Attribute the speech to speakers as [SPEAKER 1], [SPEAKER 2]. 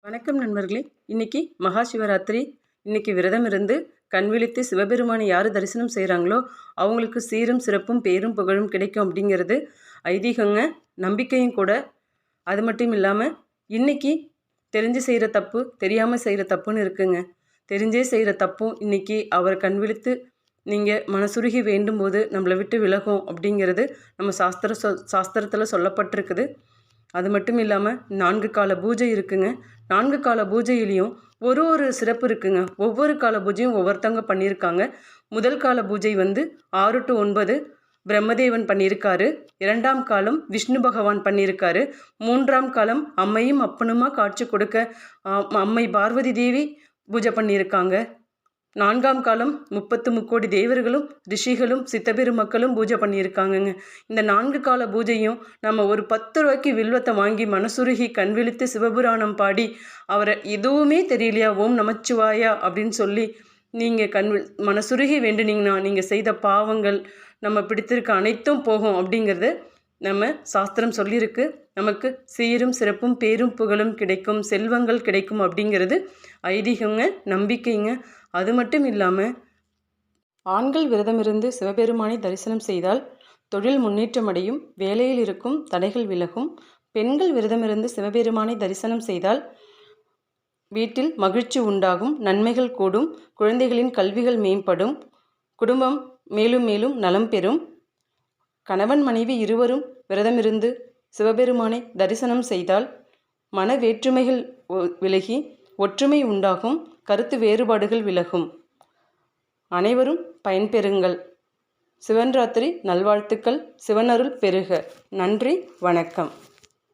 [SPEAKER 1] வணக்கம் நண்பர்களே. இன்னைக்கு மகா சிவராத்திரி. இன்னைக்கு விரதம் இருந்து கண் விழித்து சிவபெருமானை யார் தரிசனம் செய்கிறாங்களோ அவங்களுக்கு சீரும் சிறப்பும் பேரும் புகழும் கிடைக்கும் அப்படிங்கிறது ஐதீகங்க, நம்பிக்கையும் கூட. அது மட்டும் இல்லாமல் இன்னைக்கு தெரிஞ்சு செய்கிற தப்பு தெரியாமல் செய்கிற தப்புன்னு இருக்குங்க. தெரிஞ்சே செய்கிற தப்பும் இன்னைக்கு அவர் கண் விழித்து நீங்கள் மனசுருகி வேண்டும் போது நம்மளை விட்டு விலகும் அப்படிங்கிறது நம்ம சாஸ்திரத்தில் சொல்லப்பட்டிருக்குது. அது மட்டும் இல்லாமல் 4 கால பூஜை இருக்குங்க. 4 கால பூஜையிலையும் ஒரு சிறப்பு இருக்குங்க. ஒவ்வொரு கால பூஜையும் ஒவ்வொருத்தவங்க பண்ணியிருக்காங்க. முதல் கால பூஜை 6 to 9 பிரம்மதேவன் பண்ணியிருக்காரு. 2ஆம் காலம் விஷ்ணு பகவான் பண்ணியிருக்காரு. 3ஆம் காலம் அம்மையும் அப்பனுமா காட்சி கொடுக்க அம்மை பார்வதி தேவி பூஜை பண்ணியிருக்காங்க. 4ஆம் காலம் 33 தேவர்களும் ரிஷிகளும் சித்தபெருமக்களும் பூஜை பண்ணியிருக்காங்கங்க. இந்த 4 கால பூஜையும் நம்ம ஒரு 10 ரூபாய்க்கு வில்வத்தை வாங்கி மனசுருகி கண் விழித்து சிவபுராணம் பாடி அவரை எதுவுமே தெரியலையா ஓம் நமச்சிவாயா அப்படின்னு சொல்லி நீங்கள் மனசுருகி வேண்டுனீங்கன்னா நீங்கள் செய்த பாவங்கள் நம்ம பிடித்திருக்க அனைத்தும் போகும் அப்படிங்கிறது நம்ம சாஸ்திரம் சொல்லியிருக்கு. நமக்கு சீரும் சிறப்பும் பேரும் புகழும் கிடைக்கும், செல்வங்கள் கிடைக்கும் அப்படிங்கிறது ஐதீகங்க, நம்பிக்கைங்க. அது மட்டும் இல்லாமல் ஆண்கள் விரதமிருந்து சிவபெருமானை தரிசனம் செய்தால் தொழில் முன்னேற்றமடையும், வேலையில் இருக்கும் தடைகள் விலகும். பெண்கள் விரதமிருந்து சிவபெருமானை தரிசனம் செய்தால் வீட்டில் மகிழ்ச்சி உண்டாகும், நன்மைகள் கூடும், குழந்தைகளின் கல்விகள் மேம்படும், குடும்பம் மேலும் மேலும் நலம் பெறும். கணவன் மனைவி இருவரும் விரதமிருந்து சிவபெருமானை தரிசனம் செய்தால் மன வேற்றுமைகள் விலகி ஒற்றுமை உண்டாகும், கருத்து வேறுபாடுகள் விலகும். அனைவரும் பயன்பெறுங்கள். சிவன் ராத்திரி நல்வாழ்த்துக்கள். சிவனருள் பெறுக. நன்றி, வணக்கம்.